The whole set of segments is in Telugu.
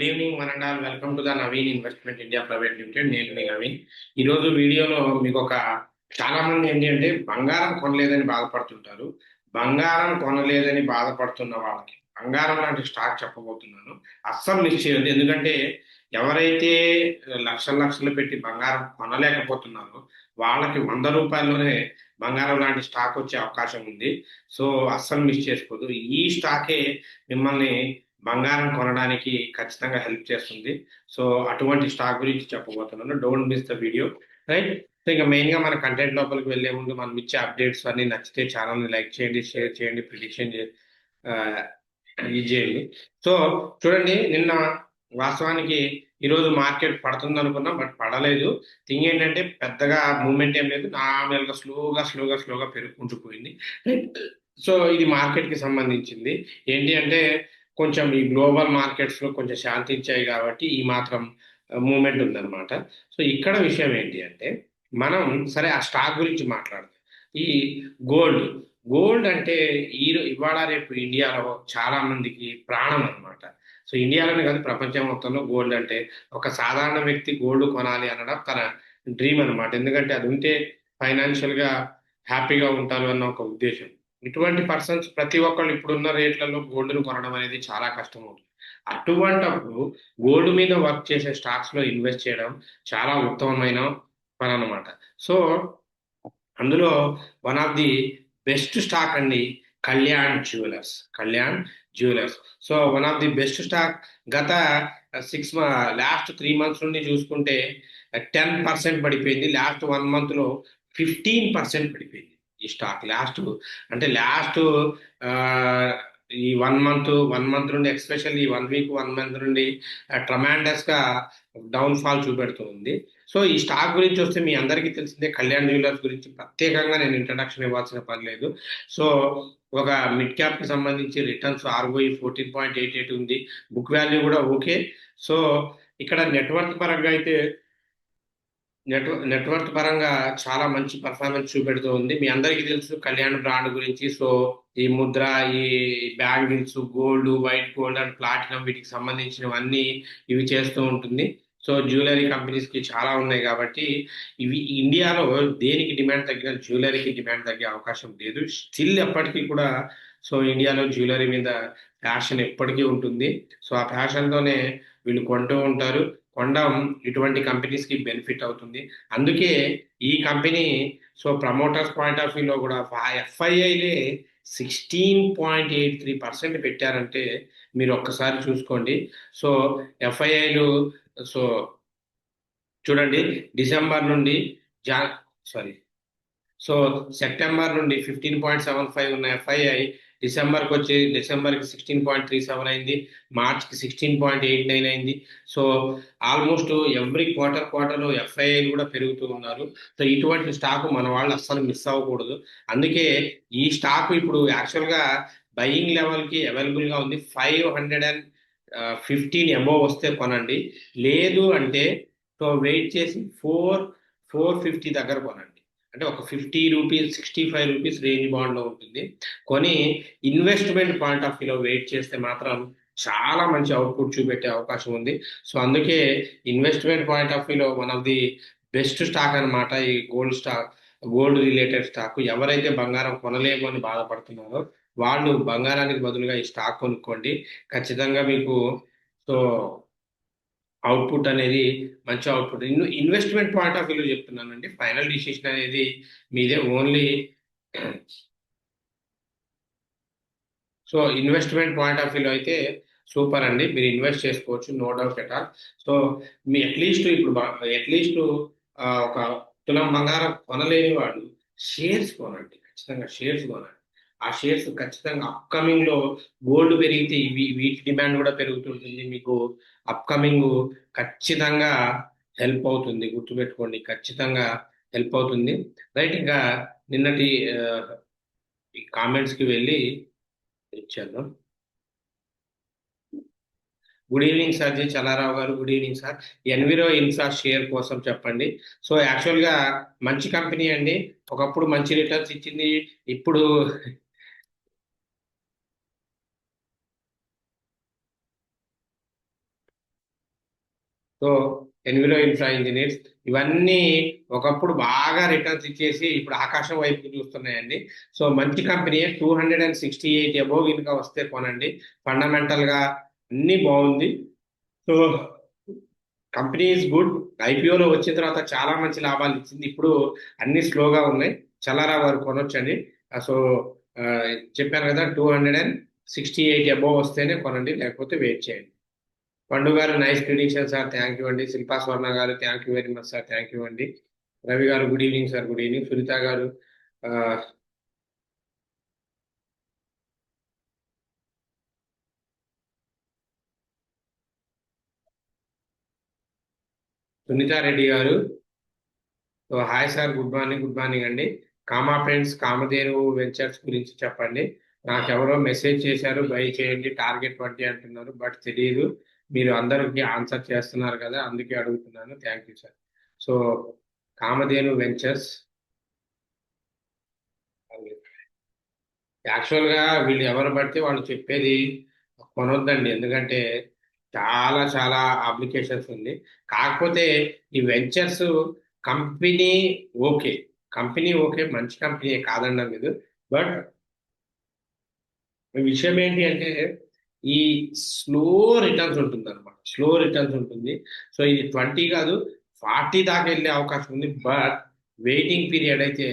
Evening one and all welcome to the Naveen investment India private limited. నేను మీ నవీన్. ఈరోజు వీడియోలో మీకు చాలా మంది ఏంటి అంటే బంగారం కొనలేదని బాధపడుతుంటారు. బంగారం కొనలేదని బాధపడుతున్న వాళ్ళకి బంగారం లాంటి స్టాక్ చెప్పబోతున్నాను. అస్సలు మిస్ చేయొద్దు. ఎందుకంటే ఎవరైతే లక్షలు లక్షలు పెట్టి బంగారం కొనలేకపోతున్నారో వాళ్ళకి 100 రూపాయల్లోనే బంగారం లాంటి స్టాక్ వచ్చే అవకాశం ఉంది. సో అస్సలు మిస్ చేసుకోవద్దు. ఈ స్టాకే మిమ్మల్ని బంగారం కొనడానికి ఖచ్చితంగా హెల్ప్ చేస్తుంది. సో అటువంటి స్టాక్ గురించి చెప్పబోతున్నాను. Don't miss the video, right? So ఇక మెయిన్గా మన కంటెంట్ లోపలికి వెళ్లే ముందు మనం ఇచ్చే అప్డేట్స్ అన్ని నచ్చితే ఛానల్ని లైక్ చేయండి, షేర్ చేయండి, ప్రిడిక్షన్ ఇది చేయండి. సో చూడండి, నిన్న వాస్తవానికి ఈరోజు మార్కెట్ పడుతుంది అనుకున్నాం, బట్ పడలేదు. థింగ్ ఏంటంటే పెద్దగా మూవ్మెంట్ ఏం లేదు, నార్మల్గా స్లోగా పెరుగుకుంటూ పోయింది. సో ఇది మార్కెట్కి సంబంధించింది. ఏంటి అంటే కొంచెం ఈ గ్లోబల్ మార్కెట్స్ లో కొంచెం శాంతించాయి కాబట్టి ఈ మాత్రం మూమెంట్ ఉందన్నమాట. సో ఇక్కడ విషయం ఏంటి అంటే మనం సరే ఆ స్టాక్ గురించి మాట్లాడదాం. ఈ గోల్డ్ అంటే ఇవాళ రేపు ఇండియాలో చాలా మందికి ప్రాణం అనమాట. సో ఇండియాలోనే కాదు, ప్రపంచం మొత్తంలో గోల్డ్ అంటే ఒక సాధారణ వ్యక్తి గోల్డ్ కొనాలి అనడం తన డ్రీమ్ అనమాట. ఎందుకంటే అది ఉంటే ఫైనాన్షియల్ గా హ్యాపీగా ఉంటారు అన్న ఒక ఉద్దేశం. ఇటువంటి పర్సన్స్ ప్రతి ఒక్కళ్ళు ఇప్పుడున్న రేట్లలో గోల్డ్ను కొనడం అనేది చాలా కష్టం అవుతుంది. అటువంటప్పుడు గోల్డ్ మీద వర్క్ చేసే స్టాక్స్ లో ఇన్వెస్ట్ చేయడం చాలా ఉత్తమమైన పని అనమాట. సో అందులో one of the best stock అండి Kalyan Jewellers. So one of the best stock. గత లాస్ట్ 3 months నుండి చూసుకుంటే 10% పడిపోయింది. లాస్ట్ 1 month లో 15% పడిపోయింది ఈ స్టాక్. లాస్ట్ ఈ 1 month నుండి, ఎస్పెషల్లీ 1 week 1 month నుండి ట్రమాండస్ గా డౌన్ ఫాల్ చూపెడుతుంది. సో ఈ స్టాక్ గురించి వస్తే మీ అందరికీ తెలిసిందే, కళ్యాణ్ జ్యువెలర్స్ గురించి ప్రత్యేకంగా నేను ఇంట్రడక్షన్ ఇవ్వాల్సిన పని లేదు. సో ఒక మిడ్ క్యాప్ కి సంబంధించి రిటర్న్స్ ROE 14.88 ఉంది. బుక్ వాల్యూ కూడా ఓకే. సో ఇక్కడ నెట్వర్క్ పరంగా అయితే నెట్వర్క్ పరంగా చాలా మంచి పర్ఫార్మెన్స్ చూపెడుతూ ఉంది. మీ అందరికీ తెలుసు కళ్యాణ్ బ్రాండ్ గురించి. సో ఈ ముద్ర, ఈ bangles, gold, white gold and platinum, వీటికి సంబంధించినవన్నీ ఇవి చేస్తూ ఉంటుంది. సో జ్యువెలరీ కంపెనీస్ కి చాలా ఉన్నాయి కాబట్టి ఇవి ఇండియాలో దేనికి డిమాండ్ తగ్గిన జ్యువెలరీకి డిమాండ్ తగ్గే అవకాశం లేదు. స్టిల్ ఎప్పటికీ కూడా సో ఇండియాలో జ్యువెలరీ మీద ఫ్యాషన్ ఎప్పటికీ ఉంటుంది. సో ఆ ఫ్యాషన్ తోనే వీళ్ళు కొంటూ ఉంటారు. కొనడం ఇటువంటి కంపెనీస్ కి బెనిఫిట్ అవుతుంది. అందుకే ఈ company so promoters point of వ్యూలో కూడా FIIలే 16.83% పెట్టారంటే మీరు ఒక్కసారి చూసుకోండి. సో FIIలు సో చూడండి, డిసెంబర్ నుండి సెప్టెంబర్ నుండి 15.75 ఉన్న FII డిసెంబర్కి 16.37 అయింది, మార్చ్కి 16.89 అయింది. సో ఆల్మోస్ట్ ఎవ్రీ క్వార్టర్లో FIIలు కూడా పెరుగుతూ ఉన్నారు. సో ఇటువంటి స్టాక్ మన వాళ్ళు అస్సలు మిస్ అవ్వకూడదు. అందుకే ఈ స్టాక్ ఇప్పుడు యాక్చువల్గా బయింగ్ లెవెల్కి అవైలబుల్గా ఉంది. 515 అబోవ్ వస్తే కొనండి, లేదు అంటే సో వెయిట్ చేసి 450 దగ్గర కొనండి. అంటే ఒక 50 రూపీస్ 65 రూపీస్ రేంజ్ బాండ్ లో ఉంటుంది. కొని ఇన్వెస్ట్మెంట్ పాయింట్ ఆఫ్ వ్యూలో వెయిట్ చేస్తే మాత్రం చాలా మంచి అవుట్పుట్ చూపెట్టే అవకాశం ఉంది. సో అందుకే ఇన్వెస్ట్మెంట్ పాయింట్ ఆఫ్ వ్యూలో one of the best stock అనమాట ఈ గోల్డ్ రిలేటెడ్ స్టాక్. ఎవరైతే బంగారం కొనలేము అని బాధపడుతున్నారో వాళ్ళు బంగారానికి బదులుగా ఈ స్టాక్ కొనుక్కోండి. ఖచ్చితంగా మీకు సో అవుట్పుట్ అనేది మంచి అవుట్పుట్. ఇన్వెస్ట్మెంట్ పాయింట్ ఆఫ్ వ్యూలో చెప్తున్నానండి, ఫైనల్ డిసిషన్ అనేది మీదే. Only so investment point of వ్యూలో అయితే సూపర్ అండి, మీరు ఇన్వెస్ట్ చేసుకోవచ్చు, no doubt at all. So మీ అట్లీస్ట్ ఒక తులం బంగారం కొనలేని వాళ్ళు షేర్స్ కొనండి, ఖచ్చితంగా షేర్స్ కొనండి. ఆ షేర్స్ ఖచ్చితంగా అప్కమింగ్ లో గోల్డ్ పెరిగితే వీటి డిమాండ్ కూడా పెరుగుతుంటుంది. మీకు అప్కమింగ్ ఖచ్చితంగా హెల్ప్ అవుతుంది, గుర్తుపెట్టుకోండి, ఖచ్చితంగా హెల్ప్ అవుతుంది, రైట్? ఇంకా నిన్నటి ఈ కామెంట్స్ కి వెళ్ళి ఇచ్చేద్దాం. Good evening sir, G Challarao గారు. Good evening sir. Enviro Infra share కోసం చెప్పండి. సో యాక్చువల్గా మంచి కంపెనీ అండి, ఒకప్పుడు మంచి రిటర్న్స్ ఇచ్చింది. ఇప్పుడు సో ఎన్విలో ఇన్ఫ్రా ఇంజనీర్స్ ఇవన్నీ ఒకప్పుడు బాగా రిటర్న్స్ ఇచ్చేసి ఇప్పుడు ఆకాశం వైపు చూస్తున్నాయండి. సో మంచి కంపెనీ 268 అబోవ్ ఇంకా వస్తే కొనండి. ఫండమెంటల్ గా అన్ని బాగుంది. So company is good. ఐపీఓలో వచ్చిన తర్వాత చాలా మంచి లాభాలు ఇచ్చింది. ఇప్పుడు అన్ని స్లోగా ఉన్నాయి. చల్లారా వారు కొనొచ్చండి. సో చెప్పాను కదా 268 అబోవ్ వస్తేనే కొనండి, లేకపోతే వెయిట్ చేయండి. పండు గారు nice prediction sir, thank you అండి. శిల్పా స్వర్ణ గారు thank you very much sir, thank you అండి. రవి గారు good evening sir, good evening. Sunitha గారు సునీత రెడ్డి గారు hi sir, good morning, good morning అండి. కామా ఫ్రెండ్స్ కామధేను వెంచర్స్ గురించి చెప్పండి. నాకెవరో మెసేజ్ చేశారు, బై చేయండి టార్గెట్ 20 అంటున్నారు, బట్ తెలియదు. మీరు అందరికి ఆన్సర్ చేస్తున్నారు కదా, అందుకే అడుగుతున్నాను. Thank you sir. So Kamadhenu ventures యాక్చువల్గా వీళ్ళు ఎవరు పడితే వాళ్ళు చెప్పేది కొనొద్దండి, ఎందుకంటే చాలా చాలా అప్లికేషన్స్ ఉంది. కాకపోతే ఈ ventures company okay, company okay, మంచి కంపెనీ కాదన్నాం లేదు. బట్ విషయం ఏంటి అంటే ఈ స్లో రిటర్న్స్ ఉంటుంది అనమాట, స్లో రిటర్న్స్ ఉంటుంది. సో ఇది 20 కాదు 40 దాకా వెళ్ళే అవకాశం ఉంది. బట్ వెయిటింగ్ పీరియడ్ అయితే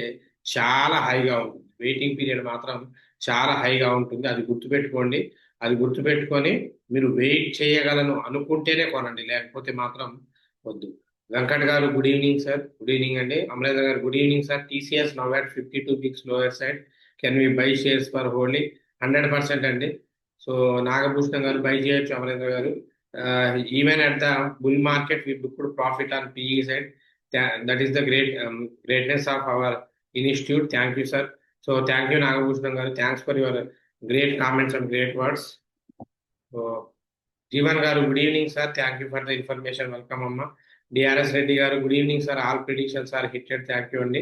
చాలా హైగా ఉంటుంది. వెయిటింగ్ పీరియడ్ మాత్రం చాలా హైగా ఉంటుంది. అది గుర్తుపెట్టుకోండి. అది గుర్తుపెట్టుకొని మీరు వెయిట్ చేయగలను అనుకుంటేనే కొనండి, లేకపోతే మాత్రం వద్దు. వెంకట్ గారు good evening sir, good evening అండి. అమరేంద్ర గారు good evening sir. TCS now at 52 bigs lower side, can we buy shares for holding? 100% అండి. సో నాగభూషణం గారు బై చేయొచ్చు. అమరేంద్ర గారు even at the bull market we booked profit on PE side. That is the greatness of our institute. Thank you sir. So thank you Nagabhushanam గారు, thanks for your great comments and great words. So Jeevan గారు good evening sir, thank you for the information, welcome అమ్మ. డిఆర్ఎస్ రెడ్డి గారు good evening sir, all predictions are hitted, thank you అండి.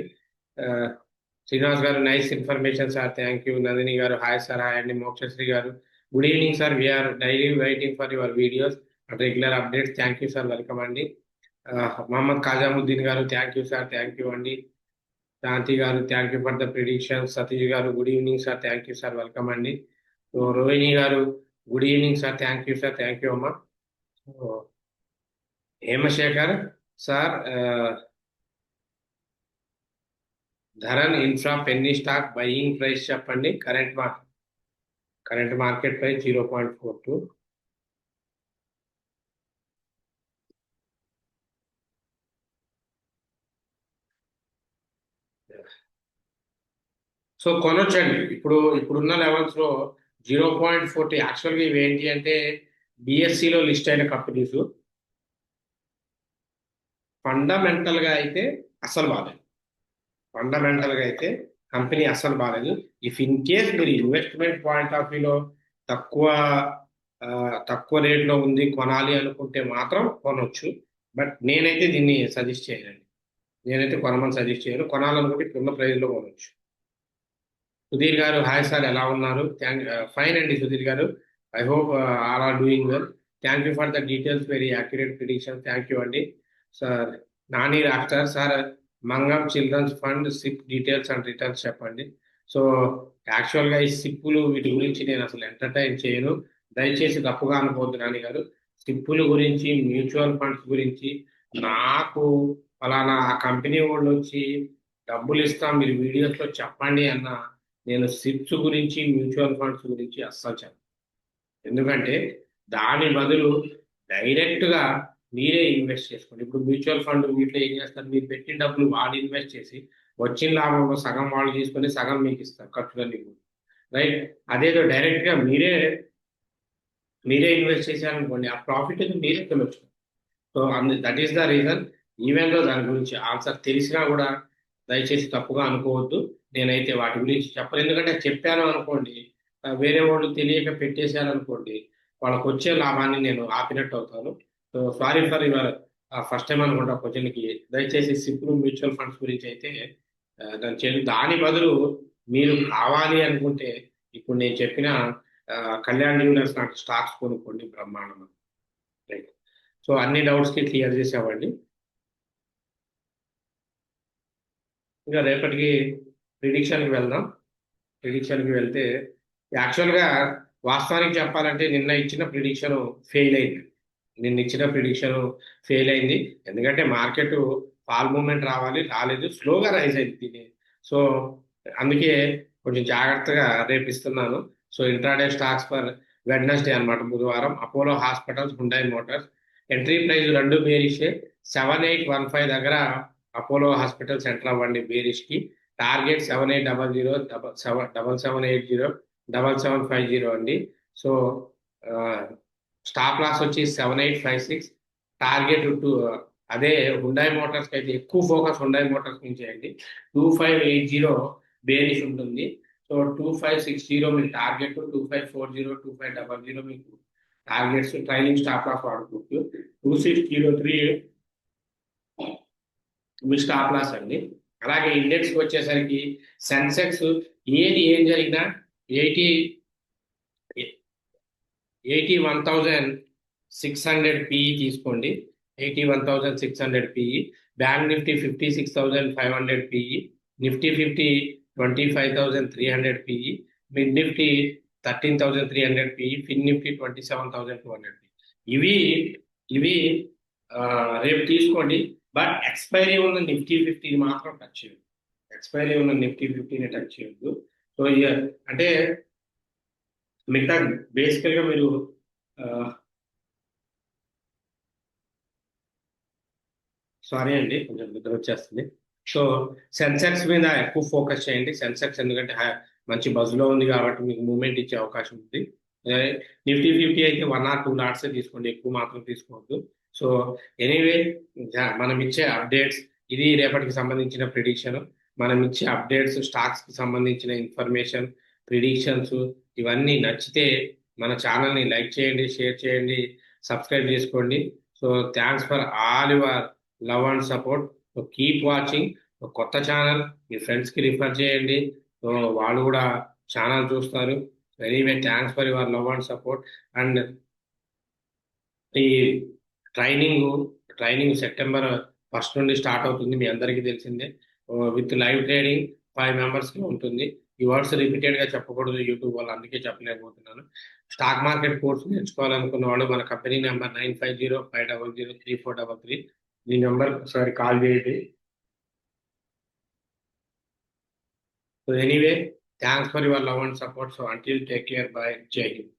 శ్రీనివాస్ గారు nice information sir, thank you. Nandini గారు హాయ్ సార్, హాయ్ అండి. మోక్షశ్రీ గారు good evening sir, we are daily waiting for your videos and regular updates, thank you sir, welcome అండి. మహమ్మద్ ఖాజాముద్దీన్ గారు thank you sir, thank you అండి. శాంతి గారు thank you for the prediction. Satish గారు good evening sir, thank you sir, welcome అండి. సో రోహిణి గారు good evening sir, thank you sir, thank you అమ్మా. Hemasekhar sir Dharan Infra penny stock buying price చెప్పండి. Current market price 0.42. సో కొనొచ్చండి. ఇప్పుడున్న లెవెల్స్ లో 0.40. యాక్చువల్గా ఇవి ఏంటి అంటే బిఎస్సిలో లిస్ట్ అయిన కంపెనీస్. ఫండమెంటల్ గా అయితే అసలు బాగాలేదు. ఫండమెంటల్ గా అయితే కంపెనీ అస్సలు బాగాలేదు. ఇఫ్ ఇన్ కేస్ మీరు ఇన్వెస్ట్మెంట్ పాయింట్ ఆఫ్ వ్యూలో తక్కువ తక్కువ రేట్లో ఉంది కొనాలి అనుకుంటే మాత్రం కొనవచ్చు. బట్ నేనైతే దీన్ని సజెస్ట్ చేయనండి. నేనైతే కొనమని సజెస్ట్ చేయను. కొనాలనుకుంటే ఇప్పుడున్న ప్రైస్లో కొనవచ్చు. సుధీర్ గారు హాయ్ సార్, ఎలా ఉన్నారు? ఫైన్ అండి సుధీర్ గారు. I hope all are doing well. Thank you for the details, very accurate prediction, thank you అండి. సార్ నాని రాక్టర్ సార్ మంగం children's fund SIP details and returns చెప్పండి. సో యాక్చువల్గా ఈ సిప్పులు వీటి గురించి నేను అసలు ఎంటర్టైన్ చేయను, దయచేసి తప్పుగా అనుకోవద్దు నాని గారు. సిప్పుల గురించి మ్యూచువల్ ఫండ్స్ గురించి నాకు ఫలానా ఆ కంపెనీ వాళ్ళు వచ్చి డబ్బులు ఇస్తాం మీరు వీడియోస్లో చెప్పండి అన్న, నేను సిప్స్ గురించి మ్యూచువల్ ఫండ్స్ గురించి అస్సలు చెప్పను. ఎందుకంటే దాని బదులు డైరెక్ట్గా మీరే ఇన్వెస్ట్ చేసుకోండి. ఇప్పుడు మ్యూచువల్ ఫండ్ వీటిలో ఏం చేస్తారు, మీరు పెట్టిన డబ్బులు వాళ్ళు ఇన్వెస్ట్ చేసి వచ్చిన లాభంలో సగం వాళ్ళు తీసుకొని సగం మీకు ఇస్తారు ఖర్చులన్నీ, రైట్? అదేదో డైరెక్ట్గా మీరే ఇన్వెస్ట్ చేశారనుకోండి, ఆ ప్రాఫిట్ అయితే మీరే తినొచ్చు. So that is the reason. Even though దాని గురించి ఆన్సర్ తెలిసినా కూడా దయచేసి తప్పుగా అనుకోవద్దు. నేనైతే వాటి గురించి చెప్పను. ఎందుకంటే చెప్పాను అనుకోండి, వేరే వాళ్ళు తెలియక పెట్టేశారు అనుకోండి, వాళ్ళకి వచ్చే లాభాన్ని నేను ఆపినట్టు అవుతాను. So sorry for your first time అనుకుంటా క్వశ్చన్కి. దయచేసి సింపుల్ మ్యూచువల్ ఫండ్స్ గురించి అయితే దాని బదులు మీరు కావాలి అనుకుంటే ఇప్పుడు నేను చెప్పిన కళ్యాణ్ జ్యువెలర్స్ నాకు స్టాక్స్ కొనుక్కోండి, బ్రహ్మాండం. రైట్. సో అన్ని డౌట్స్కి క్లియర్ చేసామండి. ఇంకా రేపటికి ప్రిడిక్షన్కి వెళ్దాం. ప్రిడిక్షన్కి వెళ్తే యాక్చువల్గా వాస్తవానికి చెప్పాలంటే నిన్న ఇచ్చిన ప్రిడిక్షన్ ఫెయిల్ అయింది. నిన్న ఇచ్చిన ప్రిడిక్షన్ ఫెయిల్ అయింది. ఎందుకంటే మార్కెట్ ఫాల్ మూమెంట్ రాలేదు, స్లోగా రైజ్ అయింది దీన్ని. సో అందుకే కొంచెం జాగ్రత్తగా రేపు ఇస్తున్నాను. So intraday stocks for Wednesday అనమాట, బుధవారం. Apollo hospitals, Hyundai Motors entry price రెండు బేరిషే. 7815 దగ్గర అపోలో హాస్పిటల్స్ ఎంటర్ అవ్వండి బేరిష్కి. టార్గెట్ 7800, 7780, 7750 అండి. సో స్టాప్ లాస్ వచ్చి 7856. టార్గెట్ అదే హుండై మోటార్స్కి అయితే ఎక్కువ ఫోకస్ హుండై మోటార్స్ నుంచి చేయండి. 2580 బేరిష్ ఉంటుంది. సో 2560 మీకు టార్గెట్, 2540, 2500 మీకు టార్గెట్స్. ట్రైలింగ్ స్టాప్ లాస్ వాడుకోవచ్చు. 2603 మీ స్టాప్ లాస్ అండి. అలాగే ఇండెక్స్కి వచ్చేసరికి సెన్సెక్స్ ఏం జరిగినా 81,600 పిఈ తీసుకోండి. 81,600 PE. Bank Nifty 56,500 PE. Nifty 50 25,300 PE. Mid Nifty 13,300 PE. Fin Nifty 27,200 PE. ఇవి ఇవి రేపు తీసుకోండి. బట్ ఎక్స్పైరీ ఉన్న నిఫ్టీ 50 మాత్రం టచ్ చేయదు. ఎక్స్పైరీ ఉన్న నిఫ్టీ 50ని టచ్ చేయొద్దు. సో అంటే మిగతా బేసికల్గా మీరు సారీ అండి, కొంచెం నిద్ర వచ్చేస్తుంది. సో సెన్సెక్స్ మీద ఎక్కువ ఫోకస్ చేయండి. సెన్సెక్స్ ఎందుకంటే మంచి బజ్లో ఉంది కాబట్టి మీకు మూవ్మెంట్ ఇచ్చే అవకాశం ఉంది. నిఫ్టీ 50 అయితే 1 or 2 లాట్సే తీసుకోండి, ఎక్కువ మాత్రం తీసుకోవద్దు. సో ఎనీవే, మనం ఇచ్చే అప్డేట్స్ ఇది రేపటికి సంబంధించిన ప్రిడిక్షన్. మనం ఇచ్చే అప్డేట్స్, స్టాక్స్కి సంబంధించిన ఇన్ఫర్మేషన్, ప్రిడిక్షన్స్ ఇవన్నీ నచ్చితే మన ఛానల్ని లైక్ చేయండి, షేర్ చేయండి, సబ్స్క్రైబ్ చేసుకోండి. So thanks for all your love and support. So keep watching. కొత్త ఛానల్ మీ ఫ్రెండ్స్కి రిఫర్ చేయండి. సో వాళ్ళు కూడా ఛానల్ చూస్తారు. Anyway thanks for your love and support. And ఈ ట్రైనింగ్ సెప్టెంబర్ 1 నుండి స్టార్ట్ అవుతుంది, మీ అందరికీ తెలిసిందే. విత్ లైవ్ ట్రేడింగ్ 5 మెంబర్స్కి ఉంటుంది. ఈ వర్డ్స్ రిపీటెడ్గా చెప్పకూడదు యూట్యూబ్ వాళ్ళు, అందుకే చెప్పలేకపోతున్నాను. స్టాక్ మార్కెట్ కోర్స్ నేర్చుకోవాలనుకున్న వాళ్ళు మన కంపెనీ నెంబర్ 9505003433. ఈ నెంబర్ ఒకసారి కాల్ చేయండి. So anyway thanks for your love and support. So until take care, by, జై హింద్.